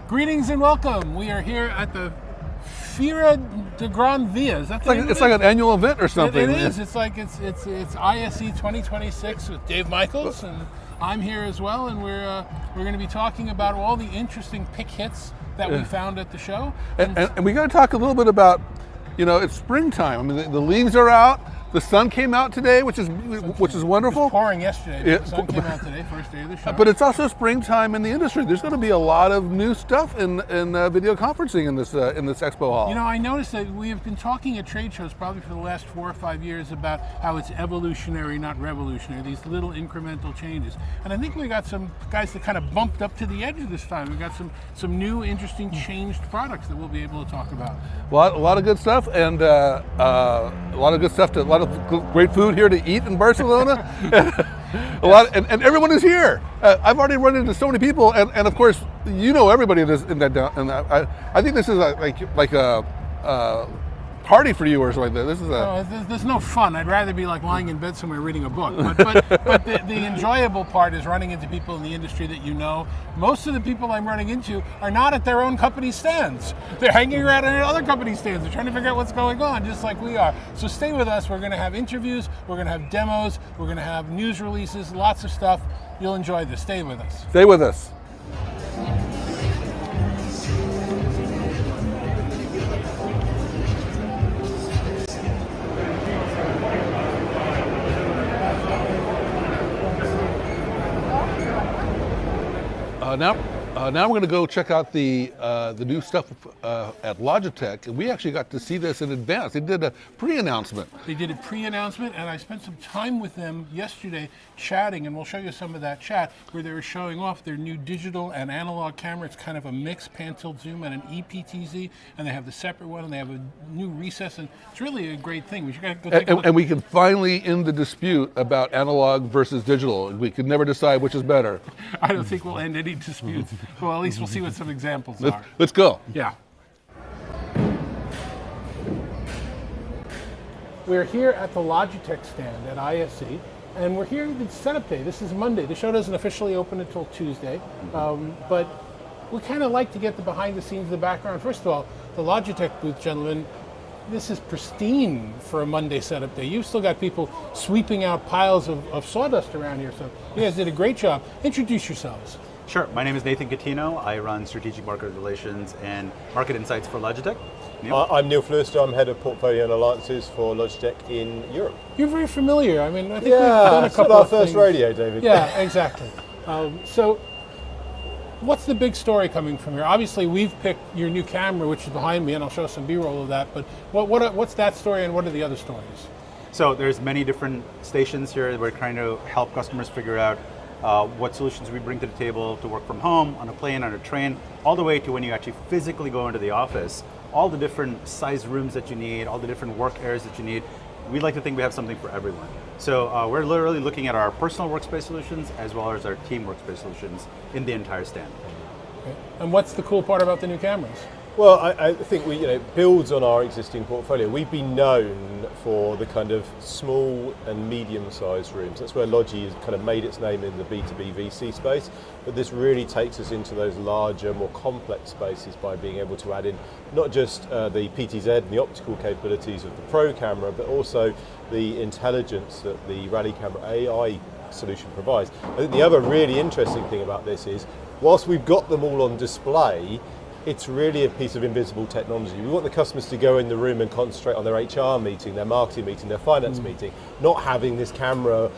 Greetings and welcome. We are here at the Feira de Gran Via. Is that It's like an annual event or something. It is. It's like it's ISE26 with Dave Michels, and I'm here as well. And we're going to be talking about all the interesting pick hits that we found at the show. And we got to talk a little bit about, it's springtime. I mean, the leaves are out. The sun came out today, which is wonderful. It was pouring yesterday. The sun came out today, first day of the show. But it's also springtime in the industry. There's going to be a lot of new stuff in video conferencing in this expo hall. I noticed that we have been talking at trade shows probably for the last 4 or 5 years about how it's evolutionary, not revolutionary. These little incremental changes, and I think we got some guys that kind of bumped up to the edge this time. We got some new, interesting, changed products that we'll be able to talk about. A lot of good stuff, and a lot of good stuff a lot of great food here to eat in Barcelona. And everyone is here. I've already run into so many people, and of course, everybody in that. I think this is like a party for you or something like that. This is there's no fun. I'd rather be like lying in bed somewhere reading a book. But the enjoyable part is running into people in the industry that you know. Most of the people I'm running into are not at their own company stands. They're hanging around at other company stands. They're trying to figure out what's going on, just like we are. So stay with us. We're going to have interviews. We're going to have demos. We're going to have news releases. Lots of stuff. You'll enjoy this. Stay with us. Stay with us. Now we're going to go check out the new stuff at Logitech, and we actually got to see this in advance. They did a pre-announcement. They did a pre-announcement, and I spent some time with them yesterday chatting, and we'll show you some of that chat where they were showing off their new digital and analog camera. It's kind of a mix, pan-tilt zoom and an EPTZ, and they have the separate one, and they have a new recess, and it's really a great thing. We should go take a look. And we can finally end the dispute about analog versus digital. We could never decide which is better. I don't think we'll end any disputes. Well, at least we'll see what some examples are. Let's go. Yeah. We're here at the Logitech stand at ISE, and we're here at setup day. This is Monday. The show doesn't officially open until Tuesday, but we kind of like to get the behind the scenes, the background. First of all, the Logitech booth, gentlemen, this is pristine for a Monday setup day. You've still got people sweeping out piles of sawdust around here, so you guys did a great job. Introduce yourselves. Sure. My name is Nathan Catino. I run strategic market relations and market insights for Logitech. Neil? I'm Neil Fleuster. I'm head of portfolio and alliances for Logitech in Europe. You're very familiar. I mean, I think we've done a couple our of first things. radio, David. Yeah, exactly. So, what's the big story coming from here? Obviously, we've picked your new camera, which is behind me, and I'll show some B-roll of that. But what's that story, and what are the other stories? So there's many different stations here. We're trying to help customers figure out what solutions we bring to the table to work from home, on a plane, on a train, all the way to when you actually physically go into the office. All the different size rooms that you need, all the different work areas that you need. We like to think we have something for everyone. So we're literally looking at our personal workspace solutions as well as our team workspace solutions in the entire stand. Okay. And what's the cool part about the new cameras? Well, I think it builds on our existing portfolio. We've been known for the kind of small and medium-sized rooms. That's where Logi has kind of made its name in the B2B VC space. But this really takes us into those larger, more complex spaces by being able to add in not just the PTZ and the optical capabilities of the Pro camera, but also the intelligence that the Rally Camera AI solution provides. I think the other really interesting thing about this is, whilst we've got them all on display, it's really a piece of invisible technology. We want the customers to go in the room and concentrate on their HR meeting, their marketing meeting, their finance meeting, not having this camera,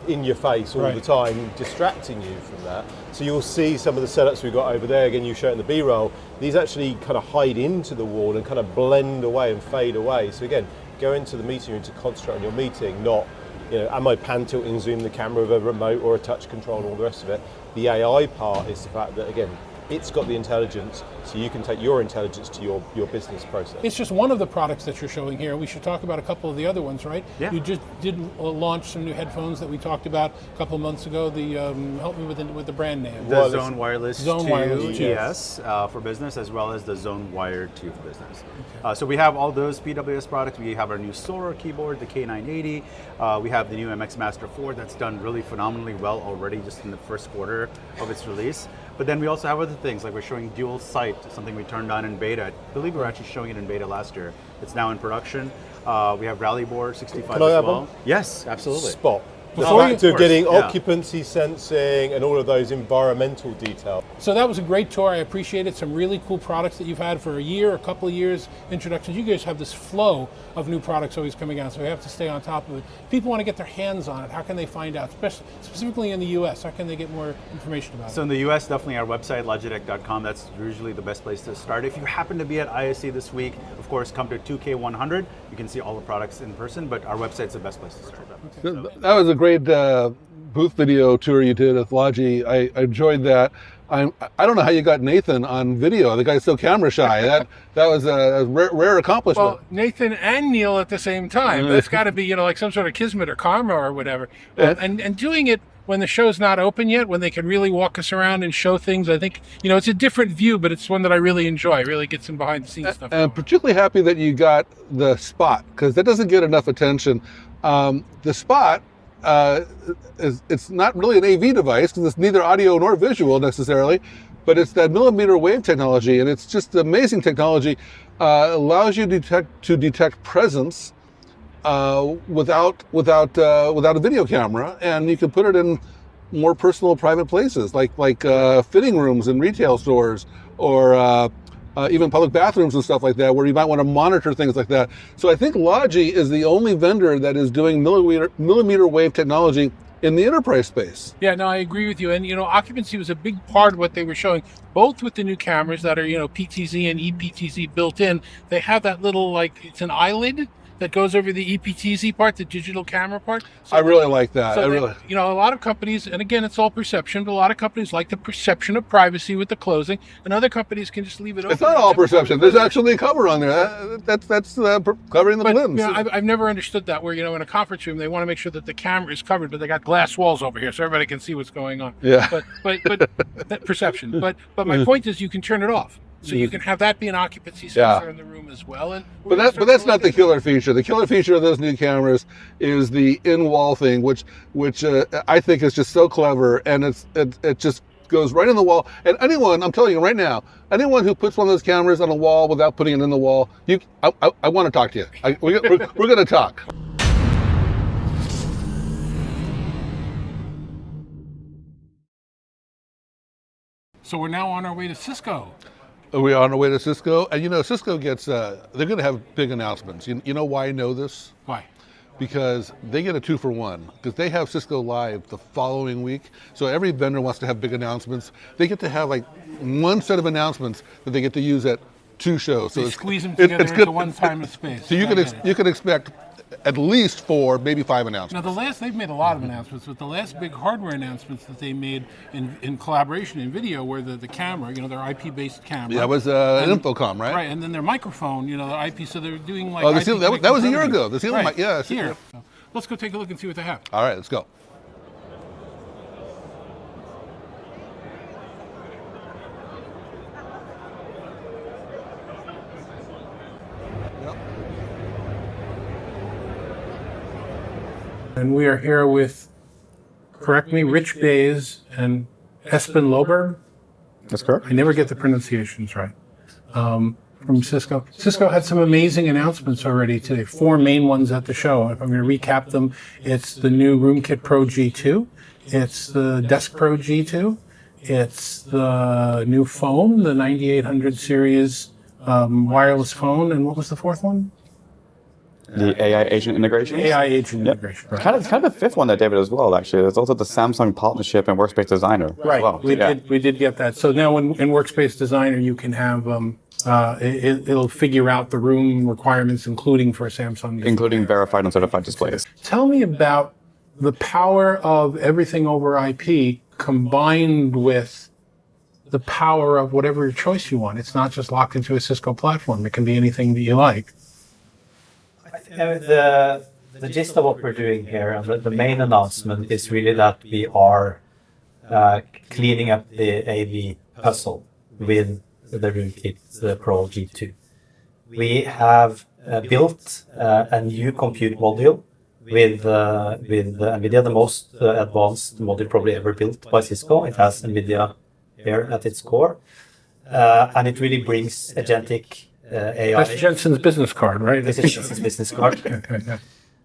in your face all the time, distracting you from that. So you'll see some of the setups we've got over there. Again, you show it in the B-roll. These actually kind of hide into the wall and kind of blend away and fade away. So again, go into the meeting room to concentrate on your meeting, not, am I pan-tilting zoom the camera with a remote or a touch control and all the rest of it. The AI part is the fact that, again, it's got the intelligence, so you can take your intelligence to your business process. It's just one of the products that you're showing here. We should talk about a couple of the other ones, right? Yeah. You just did launch some new headphones that we talked about a couple of months ago. The help me with the brand name. The Zone Wireless 2 Wireless 2. ES for business, as well as the Zone Wired 2 for business. Okay. So we have all those PWS products. We have our new Sora keyboard, the K980. We have the new MX Master 4 that's done really phenomenally well already just in the first quarter of its release. But then we also have other things, like we're showing dual sight, something we turned on in beta. I believe we were actually showing it in beta last year. It's now in production. We have Rally Board 65 Can I as have well. one? Yes, absolutely. Spot. The Before fact you- of getting yeah. occupancy sensing and all of those environmental details. So that was a great tour. I appreciate it. Some really cool products that you've had for a year, a couple of years, introductions. You guys have this flow of new products always coming out, so we have to stay on top of it. People want to get their hands on it. How can they find out, specifically in the US? How can they get more information about So it? in the US, definitely our website, logitech.com. That's usually the best place to start. If you happen to be at ISE this week, of course, come to 2K100. You can see all the products in person, but our website's the best place to start. That was a great booth video tour you did at Logi. I enjoyed that. I don't know how you got Nathan on video. The guy's so camera shy. That was a rare accomplishment. Well, Nathan and Neil at the same time. That's got to be, like some sort of kismet or karma or whatever. And doing it when the show's not open yet, when they can really walk us around and show things, I think, it's a different view, but it's one that I really enjoy. It really gets some behind the scenes stuff. I'm particularly happy that you got the Spot, because that doesn't get enough attention. The Spot, it's not really an AV device because it's neither audio nor visual necessarily, but it's that millimeter wave technology, and it's just amazing technology. Allows you to detect presence without a video camera, and you can put it in more personal, private places like fitting rooms in retail stores or even public bathrooms and stuff like that, where you might want to monitor things like that. So I think Logi is the only vendor that is doing millimeter wave technology in the enterprise space. Yeah, no, I agree with you. And, occupancy was a big part of what they were showing, both with the new cameras that are, PTZ and ePTZ built in. They have that little, it's an eyelid that goes over the ePTZ part, the digital camera part. So I really like that. So a lot of companies, and again, it's all perception, but a lot of companies like the perception of privacy with the closing, and other companies can just leave it open. It's not all perception. There's actually a cover on there. That's covering the limbs. I've never understood that, where, in a conference room, they want to make sure that the camera is covered, but they got glass walls over here so everybody can see what's going on. Yeah. But that perception. But my point is, you can turn it off. So you can have that be an occupancy sensor in the room as well. But that's not the killer feature. The killer feature of those new cameras is the in-wall thing, which I think is just so clever, and it just goes right in the wall. And anyone, I'm telling you right now, anyone who puts one of those cameras on a wall without putting it in the wall, I want to talk to you. We're going to talk. So we're now on our way to Cisco. We are on our way to Cisco, and Cisco gets, they're going to have big announcements. You know why I know this? Why? Because they get a 2-for-1, because they have Cisco Live the following week. So every vendor wants to have big announcements. They get to have one set of announcements that they get to use at 2 shows. So they squeeze them together into one time and space. So you can expect at least 4, maybe 5 announcements. Now they've made a lot of announcements, but the last big hardware announcements that they made in collaboration in video were the camera, their IP-based camera. Yeah, it was an Infocom, right? Right, and then their microphone, their IP, so they're doing that was a year ago. The ceiling mic, yeah. Here. So let's go take a look and see what they have. All right, let's go. And we are here with, correct me, Rich Bays and Espen Loberg. That's correct. I never get the pronunciations right. From Cisco. Cisco had some amazing announcements already today. 4 main ones at the show. If I'm going to recap them, it's the new RoomKit Pro G2. It's the Desk Pro G2. It's the new phone, the 9800 series wireless phone. And what was the 4th one? The AI agent integration. AI agent integration. Right. Kind of the 5th one that David as well. Actually, there's also the Samsung partnership and Workspace Designer. Right. As well. We did get that. So now in Workspace Designer, you can have it'll figure out the room requirements, including for Samsung, including verified and certified displays. Tell me about the power of everything over IP combined with the power of whatever choice you want. It's not just locked into a Cisco platform. It can be anything that you like. The gist of what we're doing here, and the main announcement is really that we are cleaning up the AV puzzle with the RoomKit Pro G2. We have built a new compute module with NVIDIA, the most advanced module probably ever built by Cisco. It has NVIDIA here at its core. And it really brings agentic AI. That's Jensen's business card, right? This is Jensen's business card.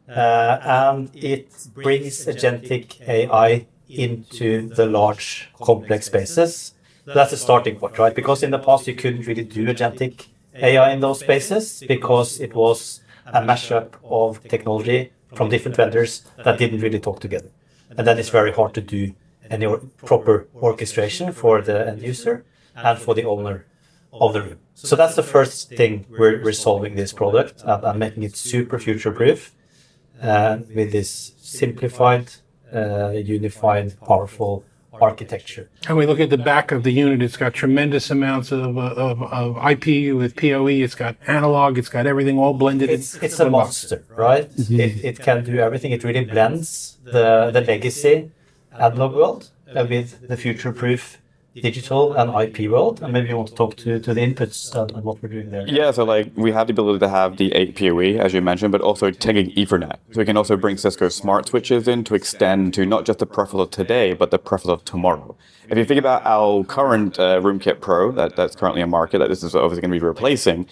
And it brings agentic AI into the large complex spaces. That's a starting point, right? Because in the past you couldn't really do agentic AI in those spaces because it was a mashup of technology from different vendors that didn't really talk together. And then it's very hard to do any proper orchestration for the end user and for the owner of the room. So that's the first thing we're solving this product and making it super future-proof with this simplified, unified, powerful architecture. And we look at the back of the unit, it's got tremendous amounts of IP with PoE, it's got analog, it's got everything all blended. It's a monster, right? It can do everything. It really blends the legacy analog world with the future-proof digital and IP world. And maybe you want to talk to the inputs and what we're doing there. Yeah, so like we have the ability to have the 8 PoE, as you mentioned, but also 10 gig Ethernet. So we can also bring Cisco smart switches in to extend to not just the peripherals of today, but the peripherals of tomorrow. If you think about our current RoomKit Pro that's currently in market, that this is obviously going to be replacing,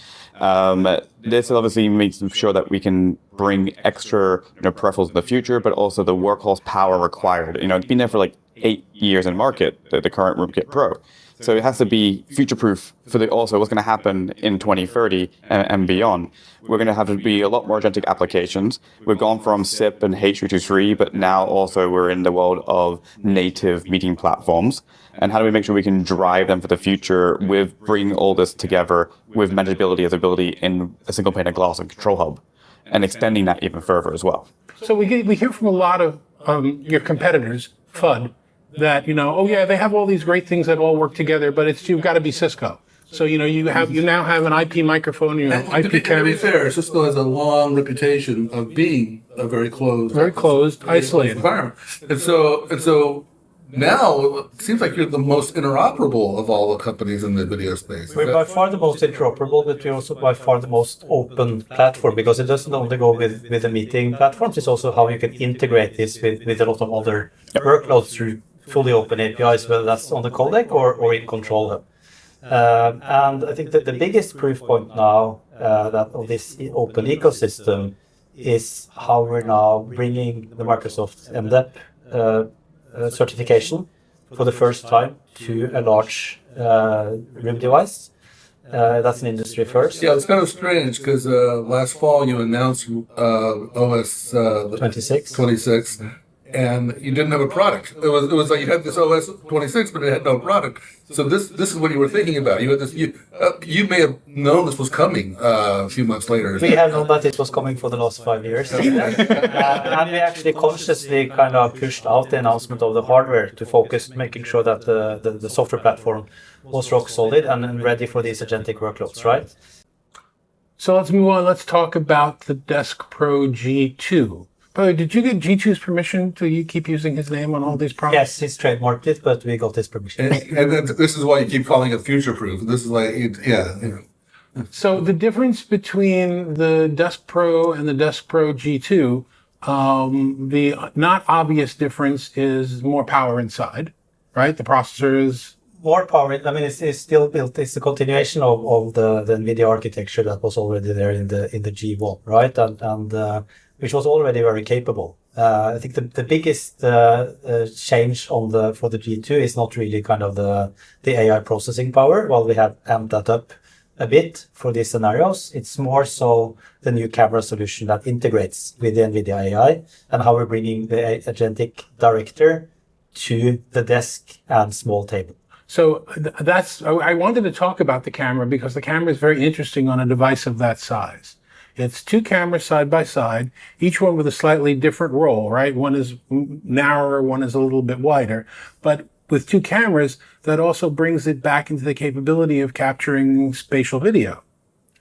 this obviously makes sure that we can bring extra peripherals in the future, but also the workhorse power required. It's been there for like 8 years in market, the current RoomKit Pro. So it has to be future-proof for also what's going to happen in 2030 and beyond. We're going to have to be a lot more agentic applications. We've gone from SIP and H323, but now also we're in the world of native meeting platforms. And how do we make sure we can drive them for the future with bringing all this together with manageability as ability in a single pane of glass and control hub, and extending that even further as well. So we hear from a lot of your competitors, FUD, that they have all these great things that all work together, but you've got to be Cisco. So you now have an IP microphone, IP camera. To be fair, Cisco has a long reputation of being a very closed, isolated environment, and so now it seems like you're the most interoperable of all the companies in the video space. We're by far the most interoperable, but we're also by far the most open platform because it doesn't only go with the meeting platforms, it's also how you can integrate this with a lot of other workloads through fully open APIs, whether that's on the codec or in control hub. And I think that the biggest proof point now that of this open ecosystem is how we're now bringing the Microsoft MDEP certification for the first time to a large room device. That's an industry first. Yeah, it's kind of strange because last fall you announced OS 26. And you didn't have a product. It was like you had this OS 26, but it had no product. So this is what you were thinking about. You had this. You may have known this was coming a few months later. We have known that it was coming for the last 5 years, and we actually consciously kind of pushed out the announcement of the hardware to focus, making sure that the software platform was rock solid and ready for these agentic workloads, right? So let's move on. Let's talk about the Desk Pro G2. By the way, did you get G2's permission to keep using his name on all these products? Yes, he's trademarked it, but we got his permission. And then this is why you keep calling it future-proof. This is like, So the difference between the Desk Pro and the Desk Pro G2, the not obvious difference is more power inside, right? The processor is more power. I mean, it's still built. It's a continuation of the NVIDIA architecture that was already there in the G1, right? And which was already very capable. I think the biggest change for the G2 is not really kind of the AI processing power. While we have amped that up a bit for these scenarios, it's more so the new camera solution that integrates with the NVIDIA AI and how we're bringing the agentic director to the desk and small table. So I wanted to talk about the camera because the camera is very interesting on a device of that size. It's two cameras side by side, each one with a slightly different role, right? One is narrower, one is a little bit wider. But with two cameras, that also brings it back into the capability of capturing spatial video.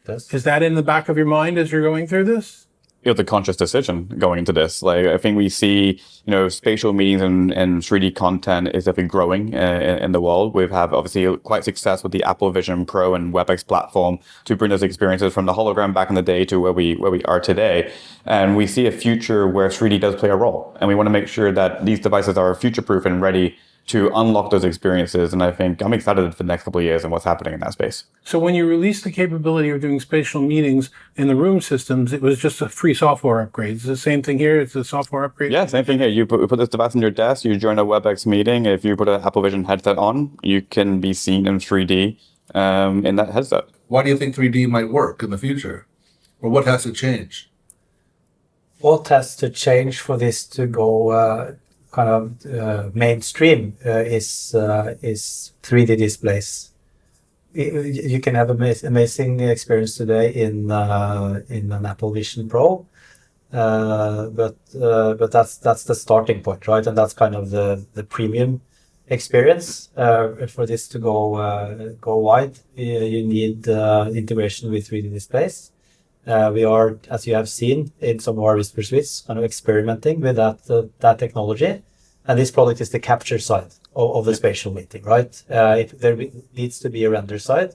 Yes. Is that in the back of your mind as you're going through this? It was a conscious decision going into this. Like, I think we see, spatial meetings and 3D content is definitely growing in the world. We've had obviously quite success with the Apple Vision Pro and WebEx platform to bring those experiences from the hologram back in the day to where we are today. And we see a future where 3D does play a role. And we want to make sure that these devices are future-proof and ready to unlock those experiences. And I think I'm excited for the next couple of years and what's happening in that space. So when you released the capability of doing spatial meetings in the room systems, it was just a free software upgrade. It's the same thing here. It's a software upgrade. Yeah, same thing here. You put this device on your desk, you join a WebEx meeting. If you put an Apple Vision headset on, you can be seen in 3D in that headset. Why do you think 3D might work in the future? Or what has to change? What has to change for this to go mainstream is 3D displays. You can have amazing experience today in an Apple Vision Pro, but that's the starting point, right? And that's kind of the premium experience. For this to go wide, you need integration with 3D displays. We are, as you have seen in some of our Whisper Suites, kind of experimenting with that technology. And this product is the capture side of the spatial meeting, right? There needs to be a render side.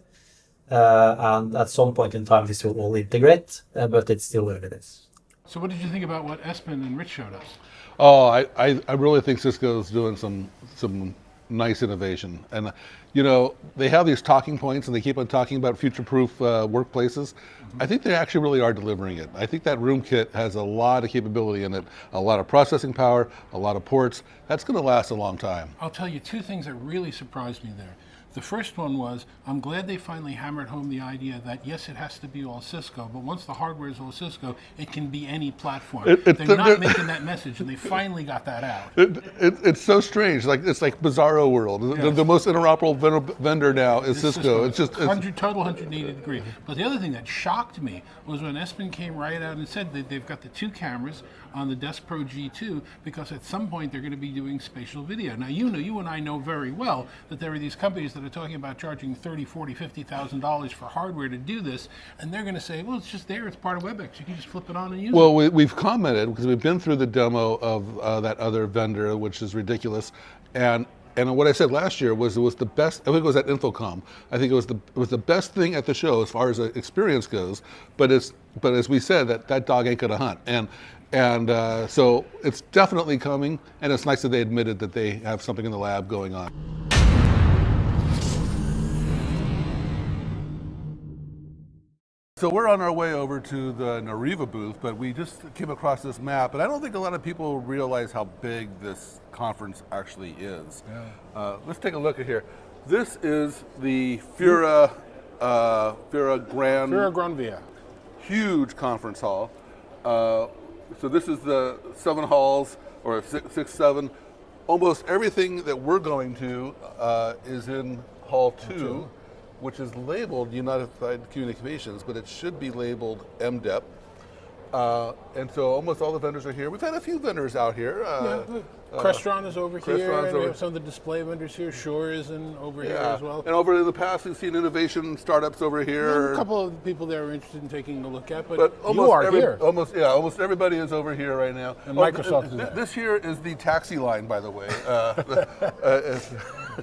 And at some point in time, this will all integrate, but it's still early days. So what did you think about what Espen and Rich showed us? Oh, I really think Cisco's doing some nice innovation. And, they have these talking points and they keep on talking about future-proof workplaces. I think they actually really are delivering it. I think that room kit has a lot of capability in it, a lot of processing power, a lot of ports. That's going to last a long time. I'll tell you two things that really surprised me there. The first one was, I'm glad they finally hammered home the idea that, yes, it has to be all Cisco, but once the hardware is all Cisco, it can be any platform. They're not making that message, and they finally got that out. It's so strange. It's like Bizarro World. Yes. The most interoperable vendor now is Cisco. It's just total 180 degree. But the other thing that shocked me was when Espen came right out and said that they've got the two cameras on the Desk Pro G2 because at some point they're going to be doing spatial video. Now, you and I know very well that there are these companies that are talking about charging $30,000, $40,000, $50,000 for hardware to do this, and they're going to say, well, it's just there, it's part of WebEx, you can just flip it on and use it. Well, we've commented because we've been through the demo of that other vendor, which is ridiculous, and what I said last year was it was the best. I think it was at Infocom. I think it was the best thing at the show as far as the experience goes. But as we said, that dog ain't gonna hunt, and so it's definitely coming. And it's nice that they admitted that they have something in the lab going on. So we're on our way over to the Nariva booth, but we just came across this map, and I don't think a lot of people realize how big this conference actually is. Yeah. Let's take a look at here. This is the Fura Gran Via. Huge conference hall. So this is the 7 halls, or 6, 7. Almost everything that we're going to is in Hall 2. Which is labeled Unified Communications, but it should be labeled MDEP. And so almost all the vendors are here. We've had a few vendors out here. Crestron is over here, and we over. have some of the display vendors here. Shure is over here as well. And over in the past, we've seen innovation startups over here. A couple of people there are interested in taking a look at, but almost you are here. Almost everybody is over here right now. And Microsoft is there. This here is the taxi line, by the way.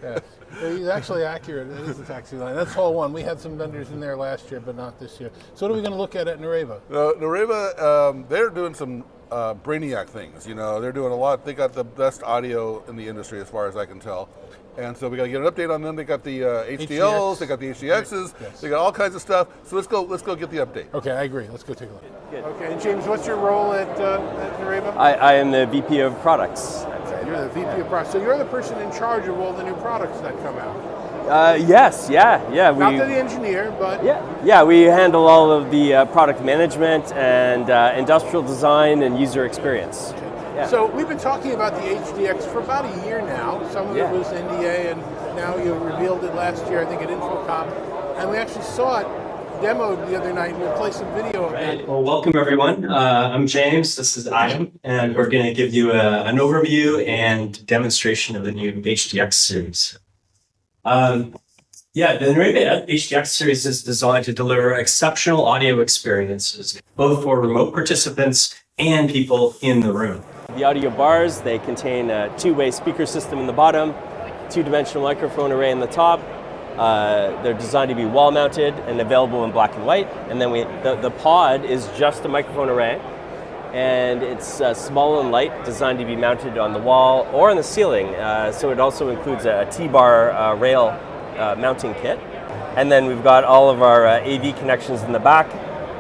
Yes. He's actually accurate. It is the taxi line. That's Hall 1. We had some vendors in there last year, but not this year. So what are we going to look at Nariva? Nariva, they're doing some brainiac things. They're doing a lot. They got the best audio in the industry, as far as I can tell. And so we got to get an update on them. They got the HDLs, they got the HDXs, They got all kinds of stuff. So let's go get the update. Okay, I agree. Let's go take a look. Good. Okay, and James, what's your role at Nariva? I am the VP of products. Okay, you're the VP of products. So you're the person in charge of all the new products that come out. Yes, yeah. Not the engineer, but yeah. We handle all of the product management and industrial design and user experience. Okay. Yeah. So we've been talking about the HDX for about a year now. Some of it was NDA, and now you revealed it last year, I think, at Infocom. And we actually saw it demoed the other night, and we'll play some video of it. Well, welcome everyone. I'm James, this is Adam, and we're going to give you an overview and demonstration of the new HDX series. The Nariva HDX series is designed to deliver exceptional audio experiences, both for remote participants and people in the room. The audio bars, they contain a two-way speaker system in the bottom, two-dimensional microphone array in the top. They're designed to be wall-mounted and available in black and white. And then the pod is just a microphone array. and it's small and light, designed to be mounted on the wall or on the ceiling. So it also includes a T-bar rail mounting kit. And then we've got all of our AV connections in the back.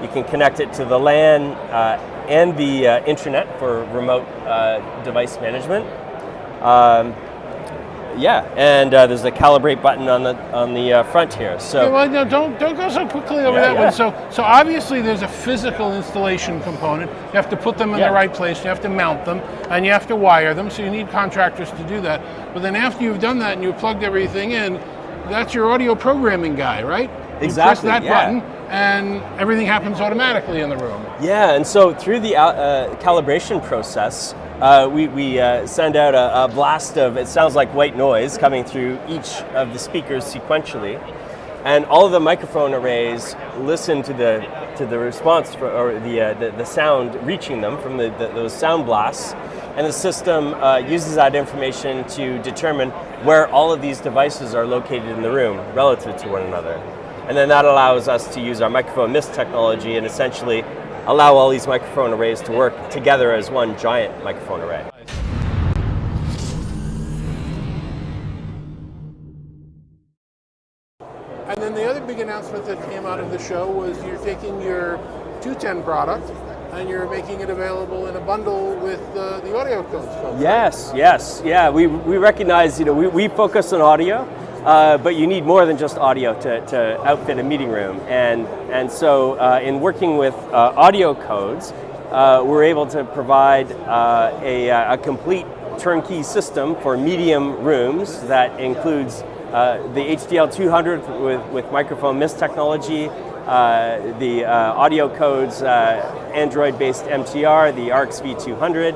You can connect it to the LAN and the intranet for remote device management. And there's a calibrate button on the front here. So Okay, well, no, don't go so quickly over that one. So obviously there's a physical installation component. You have to put them in the right place. You have to mount them, and you have to wire them. So you need contractors to do that. But then after you've done that and you've plugged everything in, that's your audio programming guy, right? Exactly. You press that button, and everything happens automatically in the room. yeah, and so through the calibration process, we send out a blast of, it sounds like white noise coming through each of the speakers sequentially, and all of the microphone arrays listen to the response or the sound reaching them from those sound blasts, and the system uses that information to determine where all of these devices are located in the room relative to one another. And then that allows us to use our microphone mist technology and essentially allow all these microphone arrays to work together as one giant microphone array. And then the other big announcement that came out of the show was you're taking your 210 product and you're making it available in a bundle with the audio codes. Folks. Yes, yeah. We recognize, we focus on audio, but you need more than just audio to outfit a meeting room. And so in working with audio codes, we're able to provide a complete turnkey system for medium rooms that includes the HDL200 with microphone mist technology, the audio codes, Android-based MTR, the ARX V200,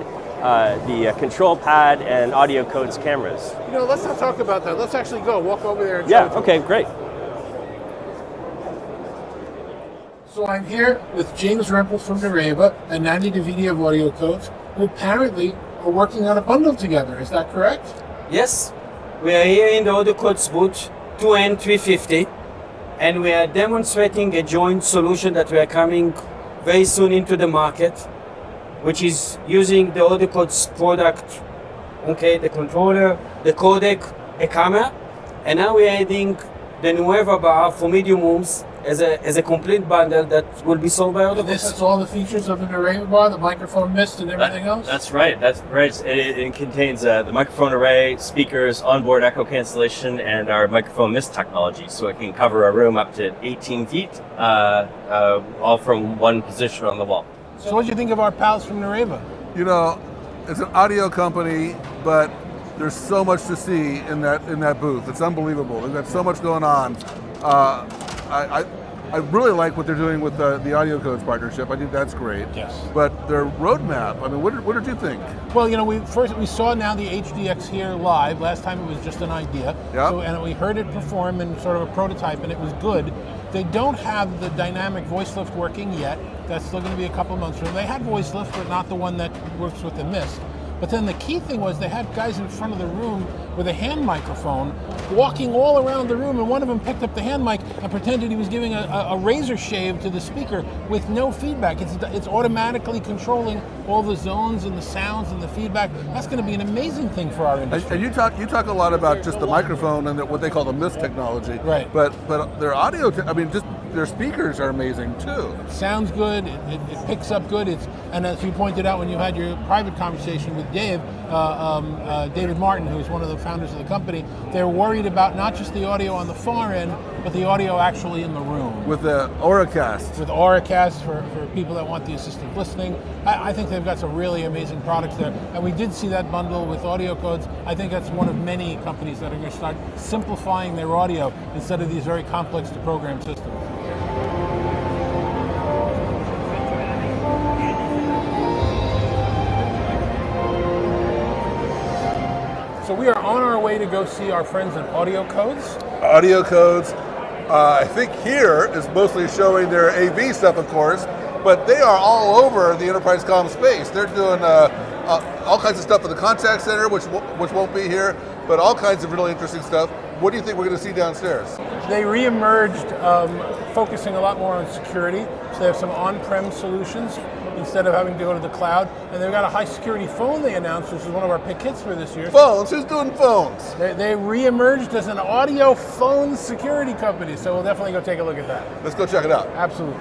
the control pad, and audio codes cameras. Let's not talk about that. Let's actually go walk over there and show it to Okay, us. great. So I'm here with James Rempel from Nareva and Nandi Davidi of Audio Codes, who apparently are working on a bundle together. Is that correct? Yes, we are here in the Audio Codes booth 2N350, and we are demonstrating a joint solution that we are coming very soon into the market, which is using the Audio Codes product, the controller, the codec, a camera, and now we are adding the Nueva bar for medium rooms as a complete bundle that will be sold by Audio This Codes. has all the features of the Nareva bar, the microphone mist and everything else? That's right. It contains the microphone array, speakers, onboard echo cancellation, and our microphone mist technology, so it can cover a room up to 18 feet, all from one position on the wall. So what do you think of our pals from Nareva? It's an audio company, but there's so much to see in that booth. It's unbelievable. They've got so much going on. I really like what they're doing with the Audio Codes partnership. I think that's great. Yes. But their roadmap, what did you think? Well, we saw now the HDX here live. Last time it was just an idea. Yeah. And we heard it perform in sort of a prototype, and it was good. They don't have the dynamic voice lift working yet. That's still going to be a couple months from. They had voice lift, but not the one that works with the mist. But then the key thing was they had guys in front of the room with a hand microphone walking all around the room, and one of them picked up the hand mic and pretended he was giving a razor shave to the speaker with no feedback. It's automatically controlling all the zones and the sounds and the feedback. That's going to be an amazing thing for our industry. And you talk a lot about just the microphone and what they call the mist technology. Right. But their audio, just their speakers are amazing too. Sounds good. It picks up good. And as you pointed out when you had your private conversation with Dave, David Martin, who's one of the founders of the company, they're worried about not just the audio on the far end, but the audio actually in the room. With the Auracast. With Auracast for people that want the assistive listening. I think they've got some really amazing products there. And we did see that bundle with Audio Codes. I think that's one of many companies that are going to start simplifying their audio instead of these very complex to program systems. So we are on our way to go see our friends at Audio Codes. Audio Codes, I think here is mostly showing their AV stuff, of course, but they are all over the enterprise comm space. They're doing all kinds of stuff for the contact center, which won't be here, but all kinds of really interesting stuff. What do you think we're going to see downstairs? They re-emerged, focusing a lot more on security. So they have some on-prem solutions instead of having to go to the cloud. And they've got a high security phone they announced, which is one of our pick hits for this year. Phones. Who's doing phones? They re-emerged as an audio phone security company, so we'll definitely go take a look at that. Let's go check it out. Absolutely.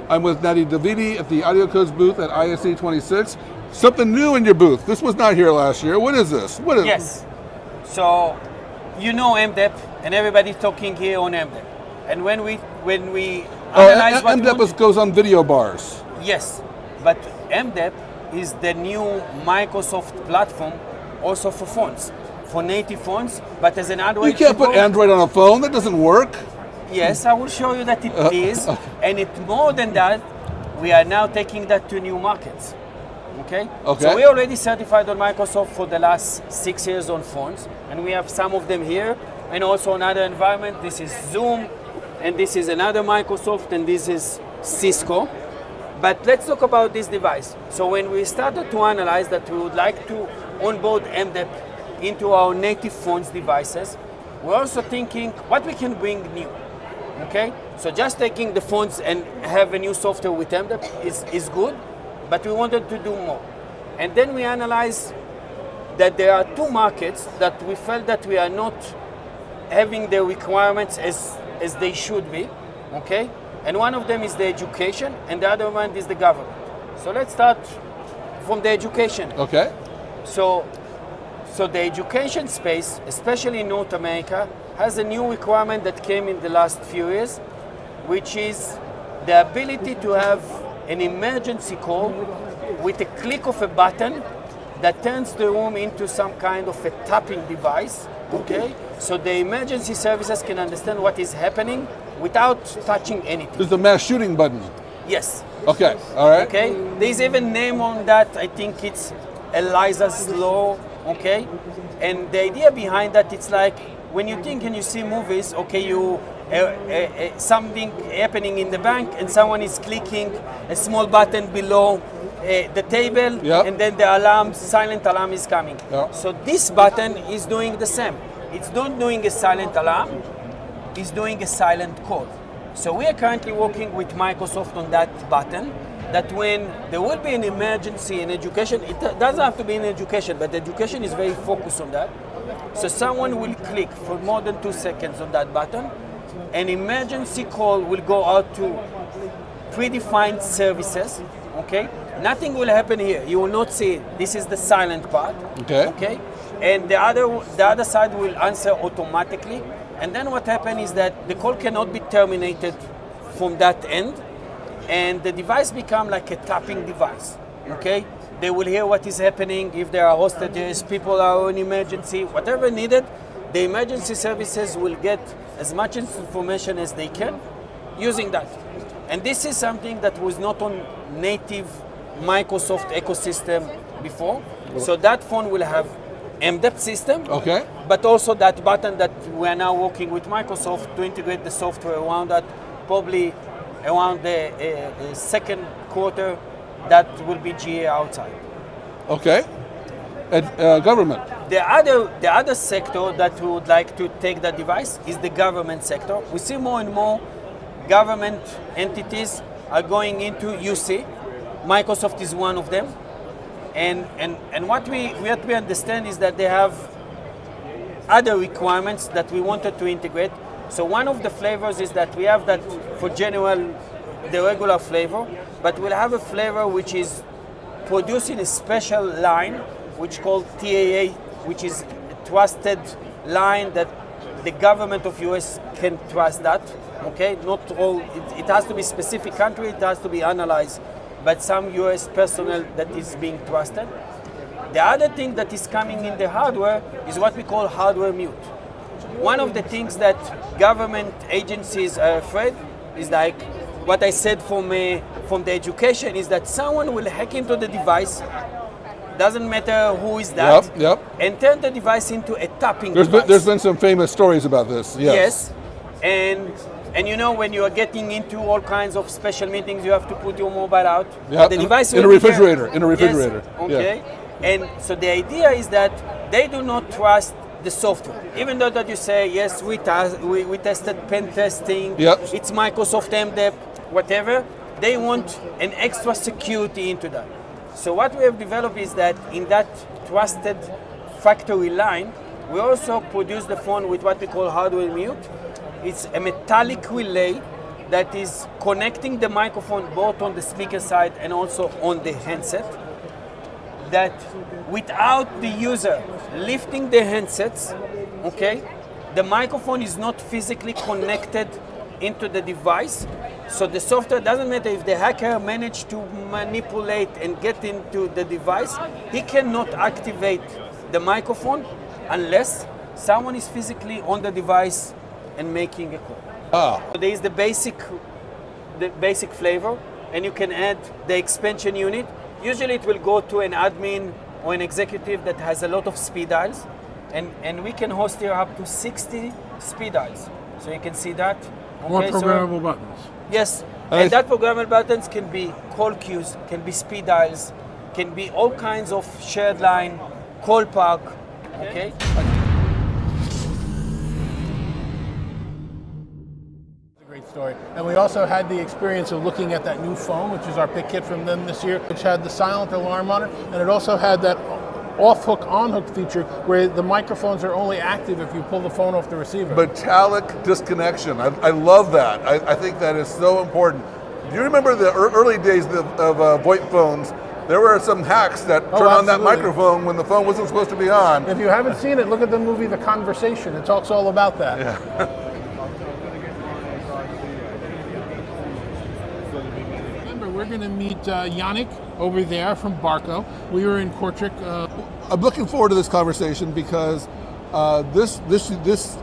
I'm with Natty Davidi at the AudioCodes booth at ISE26. Something new in your booth. This was not here last year. What is this? What is Yes. So, you know MDEP, and everybody's talking here on MDEP. And when we analyze what we want MDEP goes on video bars. yes, but MDEP is the new Microsoft platform also for phones, for native phones, but as an Android. You can't put keyboard- Android on a phone. That doesn't work. Yes, I will show you that it is, and it's more than that. We are now taking that to new markets. Okay. Okay. So we already certified on Microsoft for the last 6 years on phones, and we have some of them here, and also another environment. This is Zoom, and this is another Microsoft, and this is Cisco. But let's talk about this device. So when we started to analyze that we would like to onboard MDEP into our native phones devices, we're also thinking what we can bring new. Okay, so just taking the phones and have a new software with MDEP is good, but we wanted to do more. And then we analyzed that there are two markets that we felt that we are not having the requirements as they should be, okay? And one of them is the education, and the other one is the government. So let's start from the education. Okay. So the education space, especially in North America, has a new requirement that came in the last few years, which is the ability to have an emergency call with a click of a button that turns the room into some kind of a tapping device, okay? So the emergency services can understand what is happening without touching anything. There's a mass shooting button. Yes. Okay. All right. Okay, there's even name on that. I think it's Eliza's law. Okay, and the idea behind that, it's like when you think and you see movies. Okay, you something happening in the bank, and someone is clicking a small button below the table, Yep. and then the alarm, silent alarm is coming. Yep. So this button is doing the same. It's not doing a silent alarm. It's doing a silent call. So we are currently working with Microsoft on that button, that when there will be an emergency in education, it doesn't have to be in education, but education is very focused on that. So someone will click for more than 2 seconds on that button, an emergency call will go out to predefined services, okay? Nothing will happen here. You will not see it. This is the silent part, Okay. okay? And the other side will answer automatically. And then what happens is that the call cannot be terminated from that end, and the device become like a tapping device, okay? They will hear what is happening, if there are hostages, people are in emergency, whatever needed, the emergency services will get as much information as they can using that. And this is something that was not on native Microsoft ecosystem before. So that phone will have MDEP system, Okay. but also that button that we are now working with Microsoft to integrate the software around that, probably around the second quarter, that will be GA outside. Okay. Government. The other sector that we would like to take that device is the government sector. We see more and more government entities are going into UC. Microsoft is one of them. And what we understand is that they have other requirements that we wanted to integrate. So one of the flavors is that we have that for general, the regular flavor, but we'll have a flavor which is producing a special line, which called TAA, which is a trusted line that the government of US can trust that. Okay, not all. It has to be specific country. It has to be analyzed, but some US personnel that is being trusted. The other thing that is coming in the hardware is what we call hardware mute. One of the things that government agencies are afraid is like what I said from the education is that someone will hack into the device, doesn't matter who is that, Yep. and turn the device into a tapping There's device. been some famous stories about this. Yes. And you know, when you are getting into all kinds of special meetings, you have to put your mobile out. Yeah, The device in a will be there. refrigerator. In a refrigerator. Yes, okay. And so the idea is that they do not trust the software, even though that you say yes, we tested pen testing. Yep. It's Microsoft MDEP, whatever. they want an extra security into that. So what we have developed is that in that trusted factory line, we also produce the phone with what we call hardware mute. It's a metallic relay that is connecting the microphone both on the speaker side and also on the handset. That without the user lifting the handsets, okay, the microphone is not physically connected into the device. So the software doesn't matter if the hacker managed to manipulate and get into the device, he cannot activate the microphone unless someone is physically on the device and making a call. So there is the basic flavor, and you can add the expansion unit. Usually it will go to an admin or an executive that has a lot of speed dials, and we can host here up to 60 speed dials. So you can see that. More Okay, programmable buttons. Yes, and that programmable buttons can be call queues, can be speed dials, can be all kinds of shared line, call park, okay? Great story. And we also had the experience of looking at that new phone, which is our pick kit from them this year, which had the silent alarm on it, and it also had that off-hook, on-hook feature where the microphones are only active if you pull the phone off the receiver. Metallic disconnection. I love that. I think that is so important. Do you remember the early days of VoIP phones? There were some hacks that turned on that microphone when the phone wasn't supposed to be on. If you haven't seen it, look at the movie The Conversation. It talks all about that. Yeah. We're going to meet Yannick over there from Barco. We were in Kortrijk. I'm looking forward to this conversation because this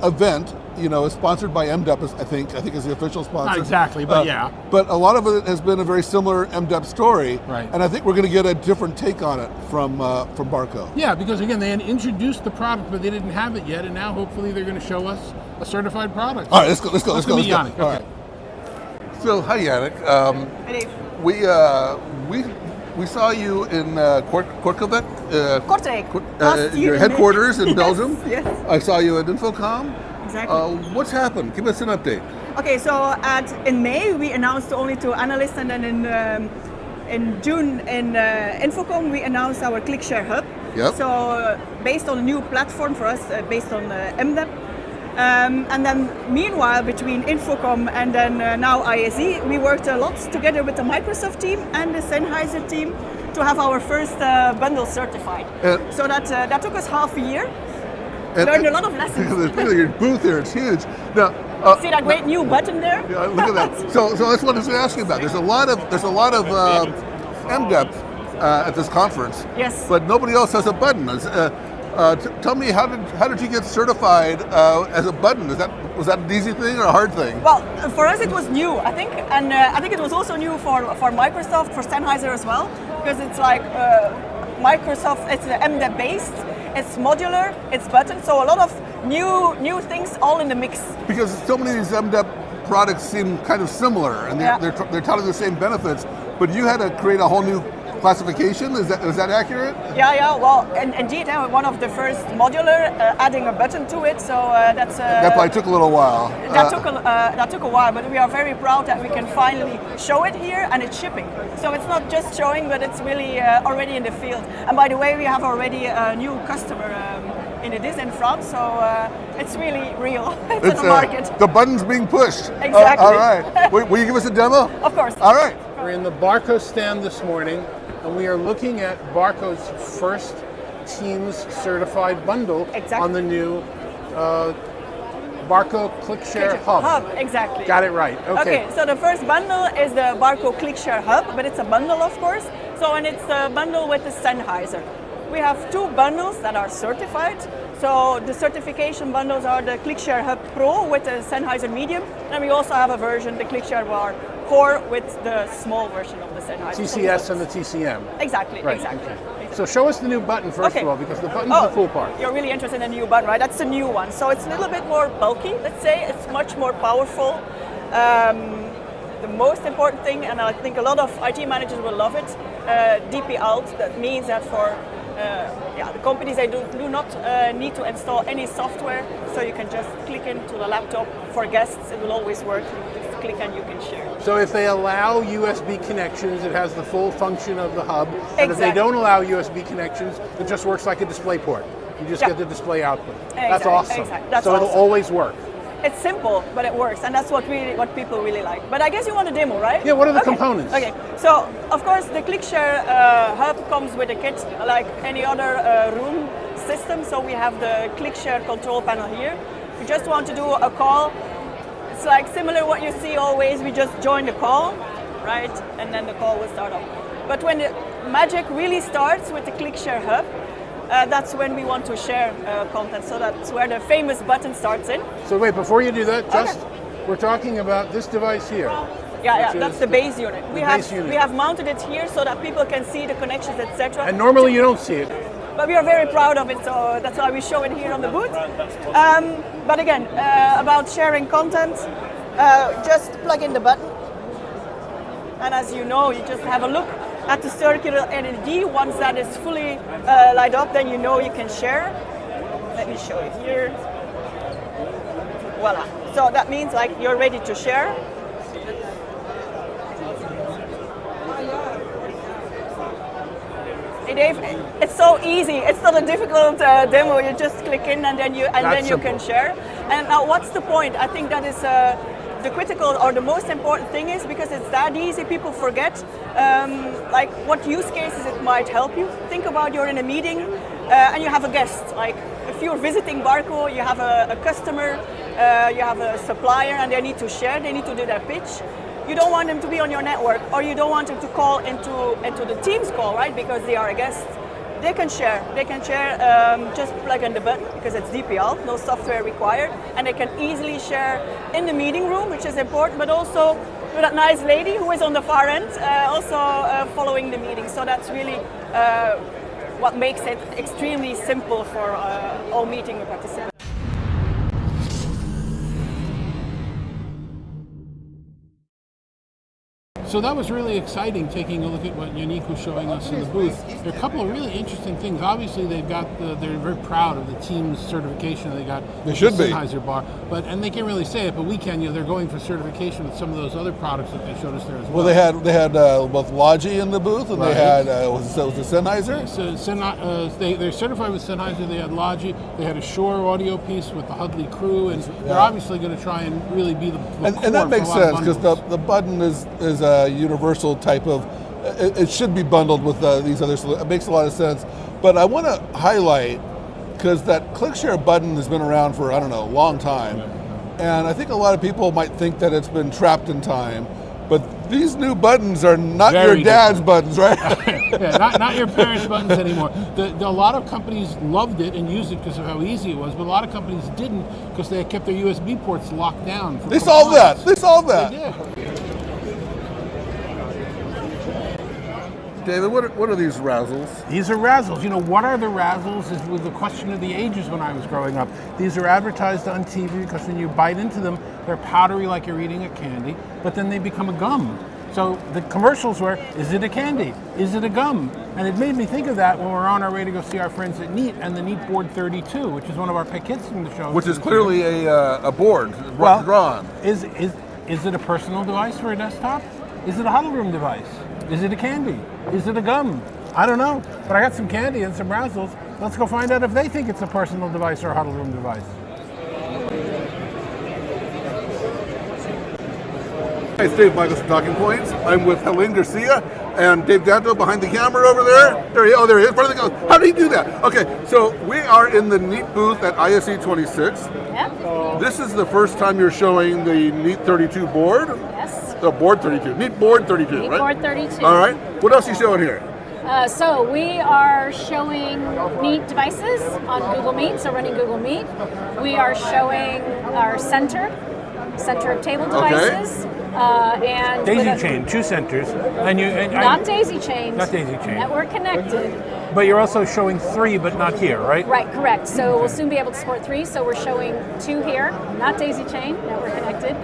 event, is sponsored by MDEP. I think is the official sponsor. Not exactly, but yeah. But a lot of it has been a very similar MDEP story, right? And I think we're going to get a different take on it from Barco. Yeah, because again, they had introduced the product, but they didn't have it yet, and now hopefully they're going to show us a certified product. All right, let's go. Let's meet Yannick. All Okay. right. So, hi Yannick. We saw you in Kortrijk, your headquarters in Belgium. Yes. I saw you at Infocom. Exactly. What's happened? Give us an update. Okay, so in May we announced only to analysts, and then in June in Infocom we announced our ClickShare Hub. Yep. So based on a new platform for us, based on MDEP. And then meanwhile, between Infocom and then now ISE, we worked a lot together with the Microsoft team and the Sennheiser team to have our first bundle certified. So that took us half a year. Learned a lot of lessons. Look at your booth here; it's huge. Now, see that great new button there? Yeah, look at that. So that's what I was going to ask you about. There's a lot of MDEP at this conference. Yes. But nobody else has a button. Tell me, how did you get certified as a button? Was that an easy thing or a hard thing? Well, for us it was new, I think, and I think it was also new for Microsoft, for Sennheiser as well, because it's like Microsoft. It's MDEP based, it's modular, it's button, so a lot of new things all in the mix. Because so many of these MDEP products seem kind of similar, and they're touting the same benefits, but you had to create a whole new classification. Is that accurate? Yeah. Well, indeed, one of the first modular, adding a button to it. So that's that probably took a little while. That took a while, but we are very proud that we can finally show it here, and it's shipping. So it's not just showing, but it's really already in the field. And by the way, we have already a new customer in it is in France, so it's really real. It's in the market. The button's being pushed. Exactly. All right. Will you give us a demo? Of course. All right. We're in the Barco stand this morning, and we are looking at Barco's first Teams certified bundle on the new Barco ClickShare Hub. Exactly. Got it right. Okay. So the first bundle is the Barco ClickShare Hub, but it's a bundle, of course. So, and it's a bundle with the Sennheiser. We have two bundles that are certified. So the certification bundles are the ClickShare Hub Pro with the Sennheiser Medium, and we also have a version, the ClickShare Bar Core, with the small version of the Sennheiser. TCS and the TCM. Exactly, right. exactly. Okay. So show us the new button first of all, because the button's the cool part. You're really interested in the new button, right? That's the new one. So it's a little bit more bulky, let's say. It's much more powerful. The most important thing, and I think a lot of IT managers will love it, DP Alt. That means that for the companies, they do not need to install any software, so you can just click into the laptop. For guests, it will always work. You just click and you can share. So if they allow USB connections, it has the full function of the hub. And if they Exactly. don't allow USB connections, it just works like a display port. You just get the display output. That's Exactly, awesome. exactly. That's so it'll awesome. always work. It's simple, but it works, and that's what people really like. But I guess you want a demo, right? Yeah, what are the components? Okay, so of course the ClickShare hub comes with a kit like any other room system. So we have the ClickShare control panel here. We just want to do a call. It's like similar what you see always. We just join the call, right? And then the call will start up. But when the magic really starts with the ClickShare hub, that's when we want to share content. So that's where the famous button starts in. So wait, before you do that, we're talking about this device here. Yeah, that's the base unit. We unit. have mounted it here so that people can see the connections, etc. And normally you don't see it. But we are very proud of it, so that's why we show it here on the booth. But again, about sharing content, just plug in the button. And as you know, you just have a look at the circular LED. Once that is fully light up, then you know you can share. Let me show you here. Voila. So that means like you're ready to share. Hey Dave, it's so easy. It's not a difficult demo. You just click in and then you can share. And now, what's the point? I think that is the critical or the most important thing is because it's that easy. People forget like what use cases it might help you. Think about you're in a meeting and you have a guest. Like if you're visiting Barco, you have a customer, you have a supplier, and they need to share. They need to do their pitch. You don't want them to be on your network, or you don't want them to call into the Teams call, right? Because they are a guest. They can share. They can share. Just plug in the button because it's DPL, no software required, and they can easily share in the meeting room, which is important. But also with that nice lady who is on the far end, also following the meeting. So that's really what makes it extremely simple for all meeting participants. So that was really exciting, taking a look at what Yannick was showing us in the booth. There are a couple of really interesting things. Obviously, they've got they're very proud of the Teams certification they got. They should be. Sennheiser bar, and they can't really say it, but we can. They're going for certification with some of those other products that they showed us there as well. Well, they had both Logi in the booth, and they had was it Sennheiser? So they're certified with Sennheiser. They had Logi. They had a Shure audio piece with the Hudley crew, and they're obviously going to try and really be the And that makes sense because the button is a universal type of. It should be bundled with these other. It makes a lot of sense. But I want to highlight because that ClickShare button has been around for a long time, and I think a lot of people might think that it's been trapped in time. But these new buttons are not Very your dad's different. buttons, right? Yeah, not your parents' buttons anymore. A lot of companies loved it and used it because of how easy it was, but a lot of companies didn't because they kept their USB ports locked down. They solved that. They solved that. They did. David, what are these razzles? These are razzles. What are the razzles is was the question of the ages when I was growing up. These are advertised on TV because when you bite into them, they're powdery like you're eating a candy, but then they become a gum. So the commercials were, is it a candy? Is it a gum? And it made me think of that when we're on our way to go see our friends at Neat and the Neat Board 32, which is one of our pet kits from the show. Which is clearly a board Well, drawn. Is it a personal device for a desktop? Is it a huddle room device? Is it a candy? Is it a gum? I don't know, but I got some candy and some razzles. Let's go find out if they think it's a personal device or a huddle room device. Hey, it's Dave Michels from TalkingPointz. I'm with Helene Garcia and Dave Danto behind the camera over there. There he is. In front of the, how did he do that? Okay, so we are in the Neat booth at ISE26. Yeah. This is the first time you're showing the Neat 32 board. Yes. The board 32. Neat board 32, Neat right? board 32. All right. What else are you showing here? So we are showing Neat devices on Google Meet, so running Google Meet. We are showing our center of table devices. And Daisy with a- chain, 2 centers, and Not daisy chained. Not daisy chained. Network connected. But you're also showing 3, but not here, right? Right, correct. So we'll soon be able to support 3. So we're showing 2 here, not daisy chain, network connected.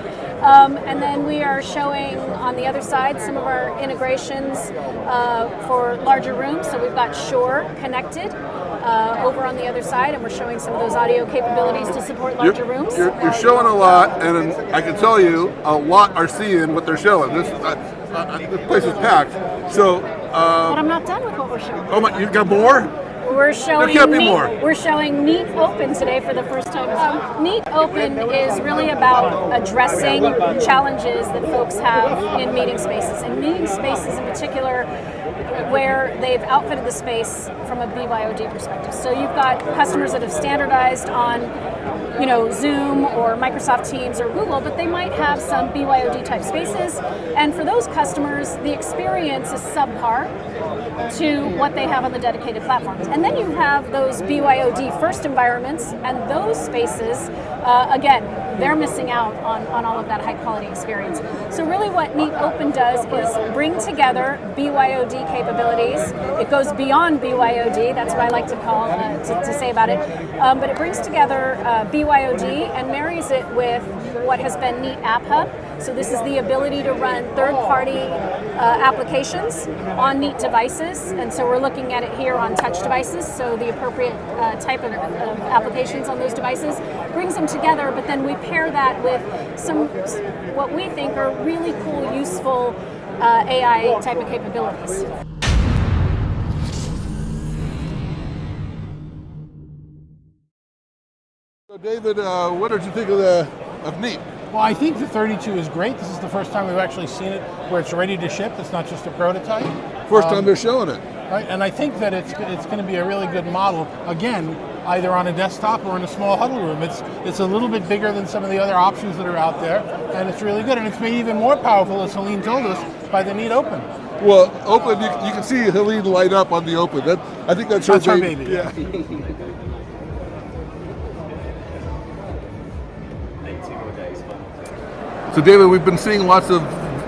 And then we are showing on the other side some of our integrations for larger rooms. So we've got Shore connected over on the other side, and we're showing some of those audio capabilities to support larger rooms. You're showing a lot, and I can tell you a lot are seeing what they're showing. This place is packed. So. But I'm not done with what we're showing. Oh my! You got more? We're showing There can't be more. We're showing Neat Open today for the first time. Neat Open is really about addressing challenges that folks have in meeting spaces, and meeting spaces in particular, where they've outfitted the space from a BYOD perspective. So you've got customers that have standardized on, Zoom or Microsoft Teams or Google, but they might have some BYOD type spaces. And for those customers, the experience is subpar to what they have on the dedicated platforms. And then you have those BYOD first environments, and those spaces, again, they're missing out on all of that high quality experience. So really what Neat Open does is bring together BYOD capabilities. It goes beyond BYOD, that's what I like to call, to say about it. But it brings together BYOD and marries it with what has been Neat App Hub. So this is the ability to run third-party applications on Neat devices, and so we're looking at it here on touch devices, so the appropriate type of applications on those devices, brings them together, but then we pair that with some, what we think are really cool, useful AI type of capabilities. So David, what did you think of Neat? Well, I think the 32 is great. This is the first time we've actually seen it where it's ready to ship. It's not just a prototype. First time they're showing it. Right? And I think that it's going to be a really good model. Again, either on a desktop or in a small huddle room. It's a little bit bigger than some of the other options that are out there, and it's really good. And it's made even more powerful, as Helene told us, by the Neat Open. Well, Open, you can see Helene light up on the Open. I think that's her baby. Yeah. So David, we've been seeing lots of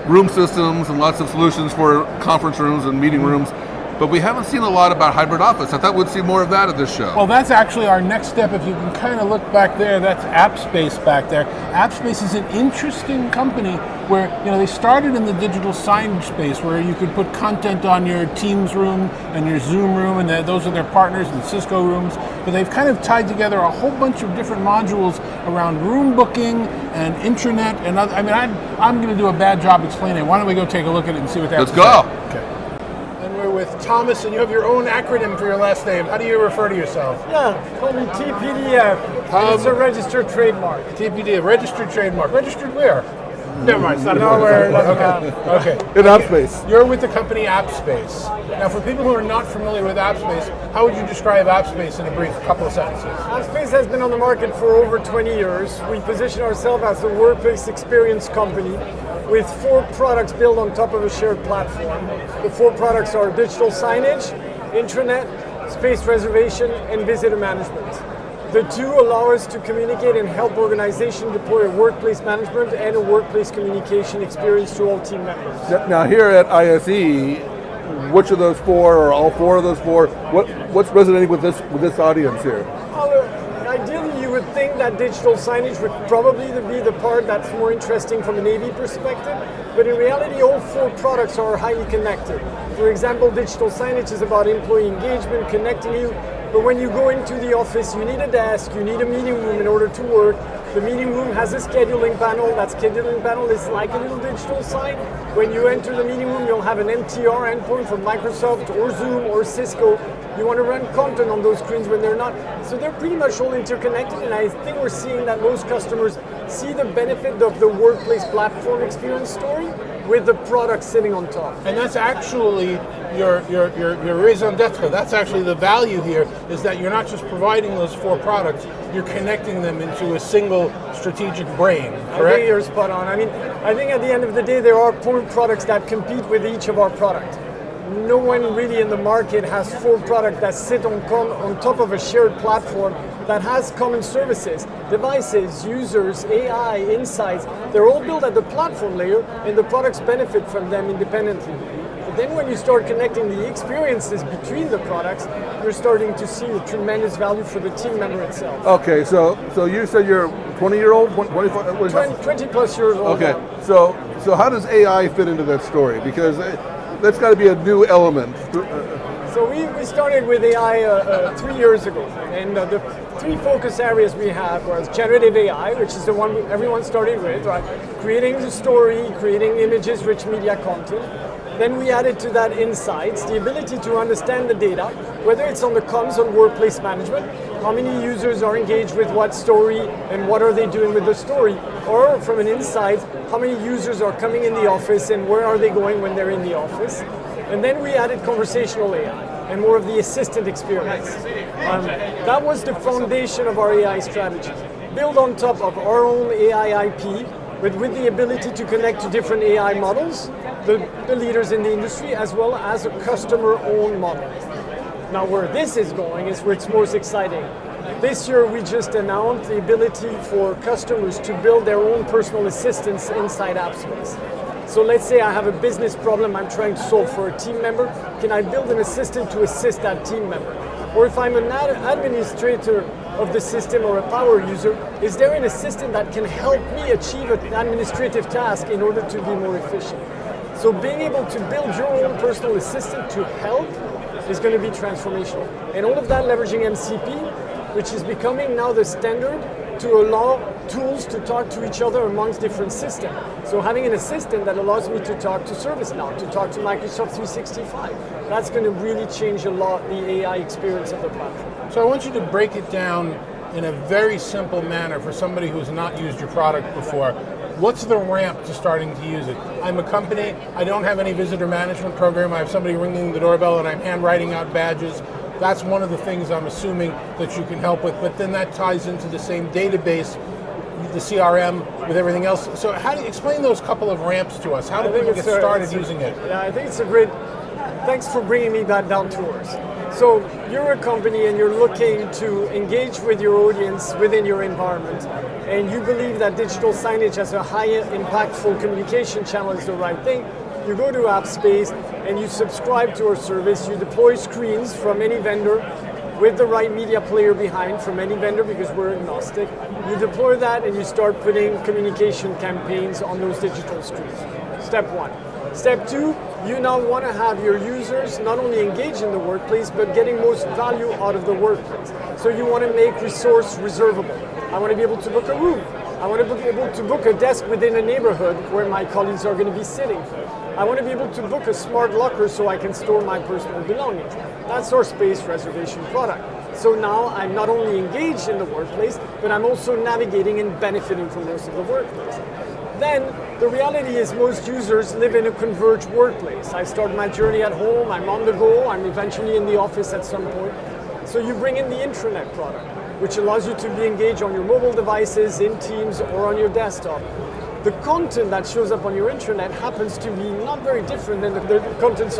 room systems and lots of solutions for conference rooms and meeting rooms, but we haven't seen a lot about hybrid office. I thought we'd see more of that at this show. Well, that's actually our next step. If you can kind of look back there, that's AppSpace back there. AppSpace is an interesting company where, they started in the digital signage space where you could put content on your Teams room and your Zoom room, and those are their partners in Cisco rooms. But they've kind of tied together a whole bunch of different modules around room booking and intranet and other. I'm going to do a bad job explaining it. Why don't we go take a look at it and see what they have Let's to go. say? Okay. And we're with Thomas, and you have your own acronym for your last name. How do you refer to yourself? Yeah, call me TPDF. It's a registered trademark. TPDF, registered trademark. Registered where? Never mind, it's not Nowhere. Okay. In AppSpace. You're with the company AppSpace. Now, for people who are not familiar with AppSpace, how would you describe AppSpace in a brief couple of sentences? AppSpace has been on the market for over 20 years. We position ourselves as a workplace experience company with 4 products built on top of a shared platform. The 4 products are digital signage, intranet, space reservation, and visitor management. The 2 allow us to communicate and help organizations deploy a workplace management and a workplace communication experience to all team members. Now here at ISE, which of those 4 or all 4 of those 4, what's resonating with this audience here? Ideally, you would think that digital signage would probably be the part that's more interesting from an AV perspective, but in reality, all 4 products are highly connected. For example, digital signage is about employee engagement, connecting you, but when you go into the office, you need a desk, you need a meeting room in order to work. The meeting room has a scheduling panel. That scheduling panel is like a little digital sign. When you enter the meeting room, you'll have an MTR endpoint from Microsoft or Zoom or Cisco. You want to run content on those screens when they're not. So they're pretty much all interconnected, and I think we're seeing that most customers see the benefit of the workplace platform experience story with the product sitting on top. And that's actually your raison d'etre. That's actually the value here, is that you're not just providing those 4 products, you're connecting them into a single strategic brain, correct? I think you're spot on. I think at the end of the day, there are point products that compete with each of our products. No one really in the market has 4 products that sit on top of a shared platform that has common services, devices, users, AI, insights. They're all built at the platform layer, and the products benefit from them independently. But then when you start connecting the experiences between the products, you're starting to see a tremendous value for the team member itself. Okay, so you said you're 20-year-old, 25? 20 plus years old. Okay, now. so how does AI fit into that story? Because that's got to be a new element. So we started with AI 3 years ago, and the three focus areas we had was generative AI, which is the one everyone started with, right? Creating the story, creating images, rich media content. Then we added to that insights, the ability to understand the data, whether it's on the comms on workplace management, how many users are engaged with what story and what are they doing with the story, or from an insight, how many users are coming in the office and where are they going when they're in the office. And then we added conversational AI and more of the assistant experience. That was the foundation of our AI strategy. Built on top of our own AI IP, but with the ability to connect to different AI models, the leaders in the industry, as well as a customer-owned model. Now where this is going is where it's most exciting. This year we just announced the ability for customers to build their own personal assistants inside AppSpace. So let's say I have a business problem I'm trying to solve for a team member. Can I build an assistant to assist that team member? Or if I'm an administrator of the system or a power user, is there an assistant that can help me achieve an administrative task in order to be more efficient? So being able to build your own personal assistant to help is going to be transformational. And all of that leveraging MCP, which is becoming now the standard to allow tools to talk to each other amongst different systems. So having an assistant that allows me to talk to ServiceNow, to talk to Microsoft 365, that's going to really change a lot the AI experience of the platform. So I want you to break it down in a very simple manner for somebody who's not used your product before. What's the ramp to starting to use it? I'm a company, I don't have any visitor management program, I have somebody ringing the doorbell and I'm handwriting out badges. That's one of the things I'm assuming that you can help with, but then that ties into the same database, the CRM, with everything else. So how do you explain those couple of ramps to us? How do people get started using it? Yeah, I think it's a great, thanks for bringing me that down to earth. So you're a company and you're looking to engage with your audience within your environment, and you believe that digital signage as a high impactful communication channel is the right thing. You go to AppSpace and you subscribe to our service, you deploy screens from any vendor with the right media player behind from any vendor because we're agnostic. You deploy that and you start putting communication campaigns on those digital screens. Step one. Step two, you now want to have your users not only engage in the workplace, but getting most value out of the workplace. So you want to make resource reservable. I want to be able to book a room. I want to be able to book a desk within a neighborhood where my colleagues are going to be sitting. I want to be able to book a smart locker so I can store my personal belongings. That's our space reservation product. So now I'm not only engaged in the workplace, but I'm also navigating and benefiting from most of the workplace. Then the reality is most users live in a converged workplace. I start my journey at home, I'm on the go, I'm eventually in the office at some point. So you bring in the intranet product, which allows you to be engaged on your mobile devices, in Teams, or on your desktop. The content that shows up on your intranet happens to be not very different than the content,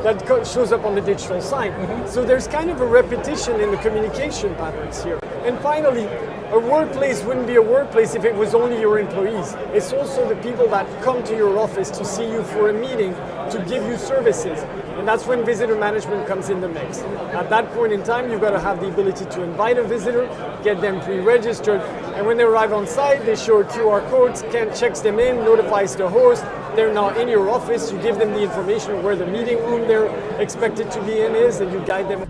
that shows up on the digital side. So there's kind of a repetition in the communication patterns here. And finally, a workplace wouldn't be a workplace if it was only your employees. It's also the people that come to your office to see you for a meeting, to give you services. And that's when visitor management comes in the mix. At that point in time, you've got to have the ability to invite a visitor, get them pre-registered, and when they arrive on site, they show a QR code, checks them in, notifies the host. They're now in your office, you give them the information of where the meeting room they're expected to be in is, and you guide them.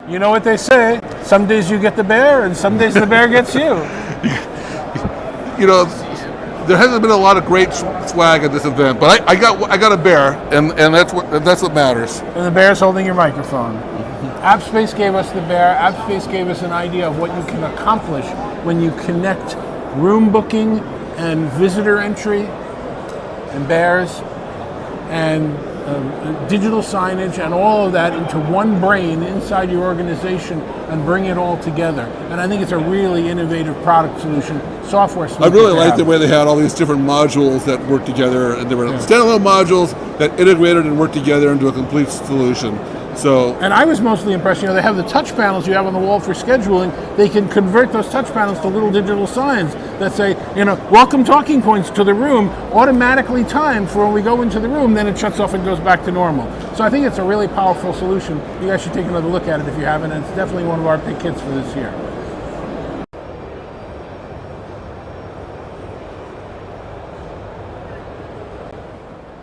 You know what they say, some days you get the bear and some days the bear gets you. You know, there hasn't been a lot of great swag at this event, but I got a bear, and that's what matters. And the bear's holding your microphone. AppSpace gave us the bear. AppSpace gave us an idea of what you can accomplish when you connect room booking and visitor entry and bears and digital signage and all of that into one brain inside your organization and bring it all together. And I think it's a really innovative product solution, software solution. I really like the way they had all these different modules that work together, and they were standalone modules that integrated and worked together into a complete solution. So, and I was mostly impressed, they have the touch panels you have on the wall for scheduling. They can convert those touch panels to little digital signs that say, welcome TalkingPointz to the room, automatically timed for when we go into the room, then it shuts off and goes back to normal. So I think it's a really powerful solution. You guys should take another look at it if you haven't, and it's definitely one of our big hits for this year.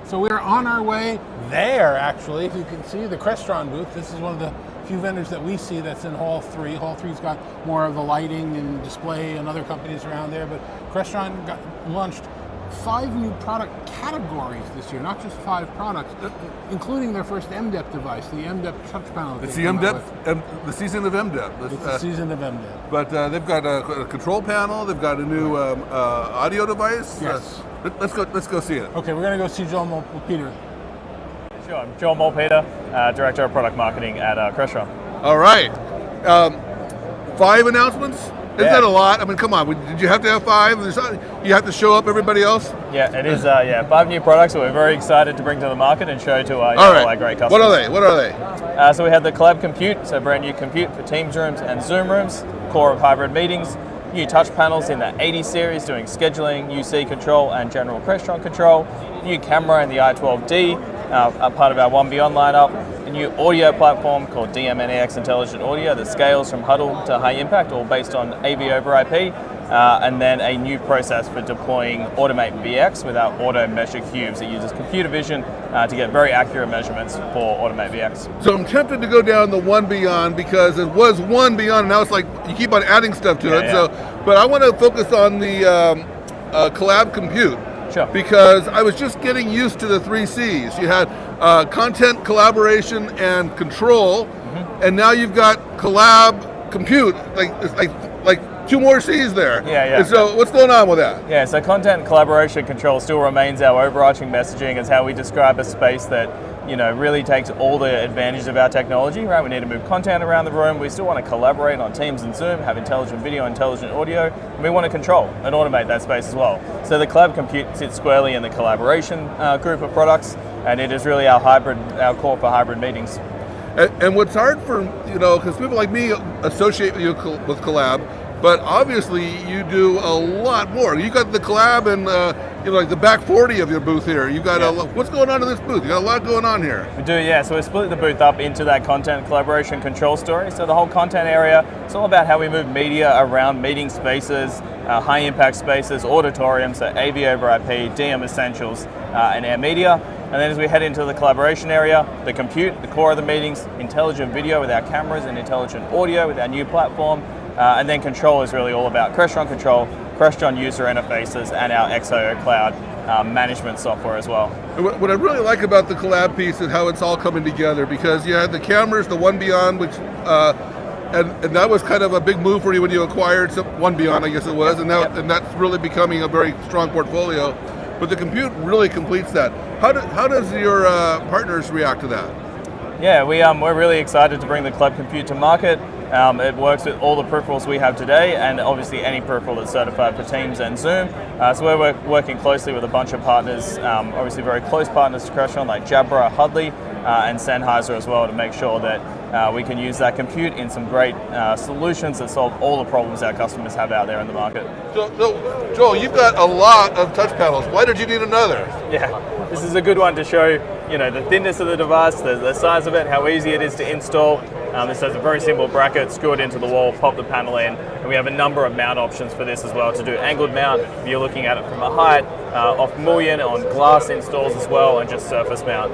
So we're on our way there, actually. If you can see the Crestron booth, this is one of the few vendors that we see that's in Hall 3. Hall 3's got more of the lighting and display and other companies around there, but Crestron launched 5 new product categories this year, not just 5 products, including their first MDEP device, the MDEP touch panel. It's the MDEP, the season of MDEP. It's the season of MDEP. But they've got a control panel, they've got a new audio device. Yes. Let's go see it. Okay, we're going to go see Joel Mulpeter. Sure, I'm Joel Mulpeter, Director of Product Marketing at Crestron. All right. 5 announcements? Isn't that a lot? I mean, come on. Did you have to have 5? You have to show up everybody else? Yeah, it is 5 new products that we're very excited to bring to the market and show to all our great customers. What are they? So we have the Collab Compute, so brand new compute for Teams rooms and Zoom rooms, core of hybrid meetings, new touch panels in the 80 series doing scheduling, UC control and general Crestron control, new camera in the i12D, a part of our One Beyond lineup, a new audio platform called DMNEX Intelligent Audio that scales from huddle to high impact, all based on AV over IP, and then a new process for deploying Automate VX with our auto measure cubes that uses computer vision to get very accurate measurements for Automate VX. So I'm tempted to go down the One Beyond because it was One Beyond, and now it's like you keep on adding stuff to it. So, but I want to focus on the Collab Compute. Sure. Because I was just getting used to the 3 C's. You had content, collaboration, and control, and now you've got Collab Compute. Like 2 more C's there. Yeah. And so what's going on with that? Yeah, so content collaboration control still remains our overarching messaging. It's how we describe a space that really takes all the advantage of our technology, right? We need to move content around the room. We still want to collaborate on Teams and Zoom, have intelligent video, intelligent audio, and we want to control and automate that space as well. So the Collab Compute sits squarely in the collaboration group of products, and it is really our core for hybrid meetings. And what's hard for, because people like me associate you with Collab, but obviously you do a lot more. You got the Collab and like the back 40 of your booth here. You got what's going on in this booth? You got a lot going on here. We do, yeah. So we split the booth up into that content collaboration control story. So the whole content area, it's all about how we move media around meeting spaces, high impact spaces, auditoriums, so AV over IP, DM essentials, and air media. And then as we head into the collaboration area, the compute, the core of the meetings, intelligent video with our cameras and intelligent audio with our new platform. And then control is really all about Crestron control, Crestron user interfaces, and our XIO cloud management software as well. What I really like about the Collab piece is how it's all coming together, because you had the cameras, the One Beyond, which and that was kind of a big move for you when you acquired One Beyond, I guess it was, and that's really becoming a very strong portfolio. But the compute really completes that. How does your partners react to that? Yeah, we're really excited to bring the Collab Compute to market. It works with all the peripherals we have today, and obviously any peripheral that's certified for Teams and Zoom. So we're working closely with a bunch of partners, obviously very close partners to Crestron like Jabra, Hudley, and Sennheiser as well, to make sure that we can use that compute in some great solutions that solve all the problems our customers have out there in the market. So Joel, you've got a lot of touch panels. Why did you need another? Yeah, this is a good one to show the thinness of the device, the size of it, how easy it is to install. This has a very simple bracket, screw it into the wall, pop the panel in, and we have a number of mount options for this as well to do angled mount if you're looking at it from a height, off mullion, on glass installs as well, and just surface mount.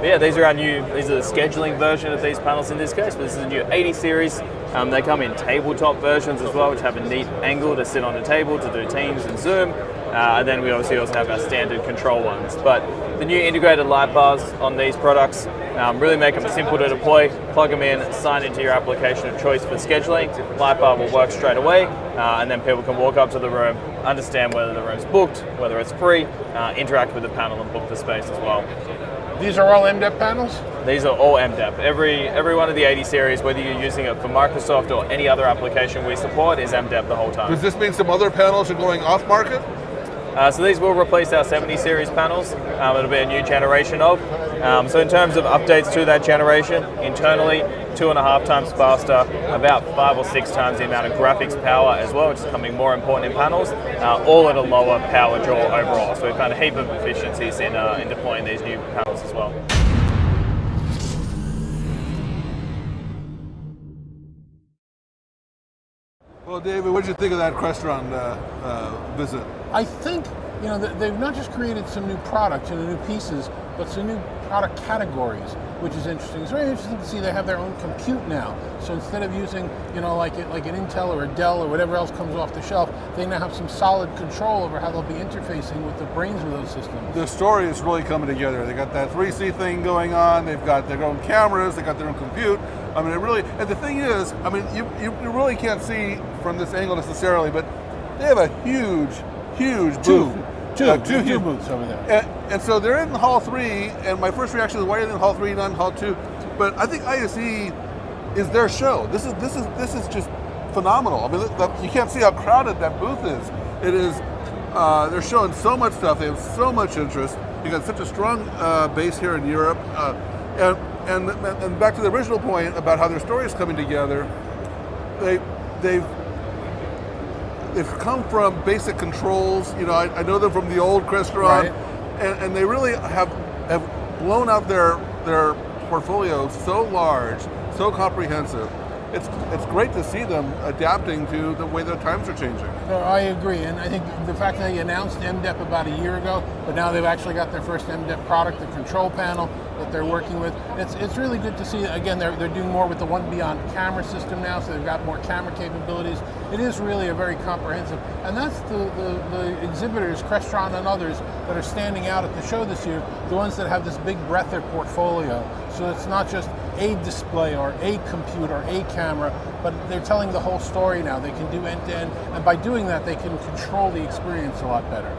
These are the scheduling version of these panels in this case, but this is a new 80 series. They come in tabletop versions as well, which have a neat angle to sit on the table to do Teams and Zoom. And then we obviously also have our standard control ones. But the new integrated light bars on these products really make them simple to deploy. Plug them in, sign into your application of choice for scheduling. Light bar will work straight away, and then people can walk up to the room, understand whether the room's booked, whether it's free, interact with the panel and book the space as well. These are all MDEP panels? These are all MDEP. Every one of the 80 series, whether you're using it for Microsoft or any other application we support, is MDEP the whole time. Does this mean some other panels are going off market? So these will replace our 70 series panels. It'll be a new generation of. So in terms of updates to that generation, internally, 2.5 times faster, about 5 or 6 times the amount of graphics power as well, which is becoming more important in panels, all at a lower power draw overall. So we've found a heap of efficiencies in deploying these new panels as well. Well, David, what did you think of that Crestron visit? I think, you know, they've not just created some new products and new pieces, but some new product categories, which is interesting. It's very interesting to see they have their own compute now. So instead of using, you know, like an Intel or a Dell or whatever else comes off the shelf, they now have some solid control over how they'll be interfacing with the brains of those systems. The story is really coming together. They got that 3C thing going on. They've got their own cameras. They got their own compute. I mean, it really. And the thing is, I mean, you really can't see from this angle necessarily, but they have a huge booth. Two booths over there. And so they're in Hall 3, and my first reaction is, why are they in Hall 3, not in Hall 2? But I think ISE is their show. This is just phenomenal. I mean, you can't see how crowded that booth is. It is. They're showing so much stuff. They have so much interest. You got such a strong base here in Europe. And back to the original point about how their story is coming together, they've come from basic controls. You know, I know them from the old Crestron, right. and they really have blown out their portfolio so large, so comprehensive. It's great to see them adapting to the way the times are changing. No, I agree, and I think the fact that they announced MDEP about a year ago, but now they've actually got their first MDEP product, the control panel that they're working with. It's really good to see. Again, they're doing more with the One Beyond camera system now, so they've got more camera capabilities. It is really a very comprehensive, and that's the exhibitors, Crestron and others, that are standing out at the show this year, the ones that have this big breadth of portfolio. So it's not just a display or a compute or a camera, but they're telling the whole story now. They can do end-to-end, and by doing that, they can control the experience a lot better.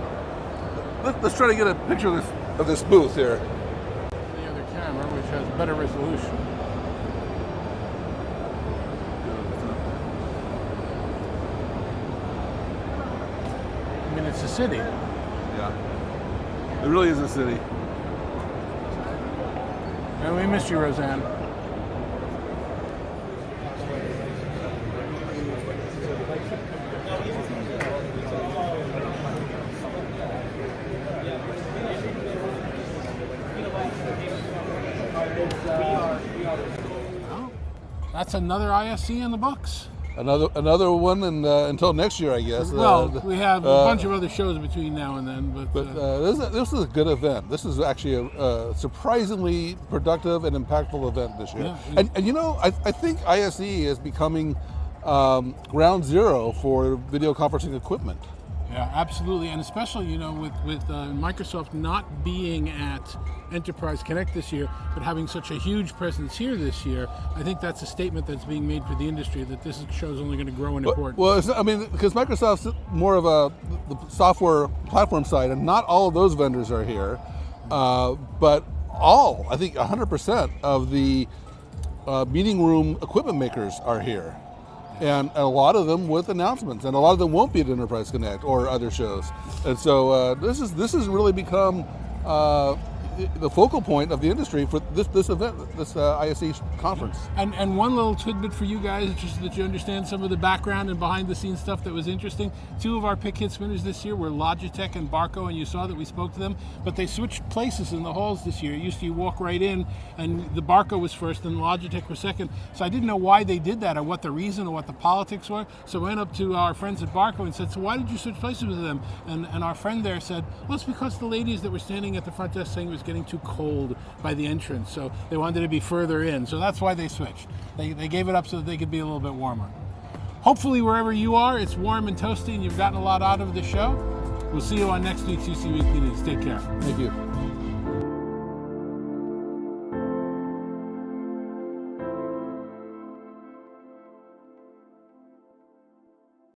Let's try to get a picture of this booth here. The other camera, which has better resolution. I mean, it's a city. Yeah, it really is a city. And we missed you, Roseanne. Well, that's another ISE in the books. Another one, and until next year, I guess. Well, we have a bunch of other shows between now and then, but this is a good event. This is actually a surprisingly productive and impactful event this year. Yeah. And you know, I think ISE is becoming ground zero for video conferencing equipment. Yeah, absolutely, and especially, you know, with Microsoft not being at Enterprise Connect this year, but having such a huge presence here this year, I think that's a statement that's being made for the industry that this show is only going to grow in importance. Well, I mean, because Microsoft's more of the software platform side, and not all of those vendors are here, but I think 100% of the meeting room equipment makers are here. And a lot of them with announcements, and a lot of them won't be at Enterprise Connect or other shows. And so this has really become the focal point of the industry for this event, this ISE conference. And one little tidbit for you guys, just so that you understand some of the background and behind the scenes stuff that was interesting. 2 of our pick hits winners this year were Logitech and Barco, and you saw that we spoke to them, but they switched places in the halls this year. It used to you walk right in, and the Barco was first and Logitech was second. So I didn't know why they did that or what the reason or what the politics were. So I went up to our friends at Barco and said, so why did you switch places with them? And our friend there said, well, it's because the ladies that were standing at the front desk saying it was getting too cold by the entrance, so they wanted to be further in. So that's why they switched. They gave it up so that they could be a little bit warmer. Hopefully wherever you are, it's warm and toasty and you've gotten a lot out of the show. We'll see you on next week's UC Weekly News. Take care. Thank you.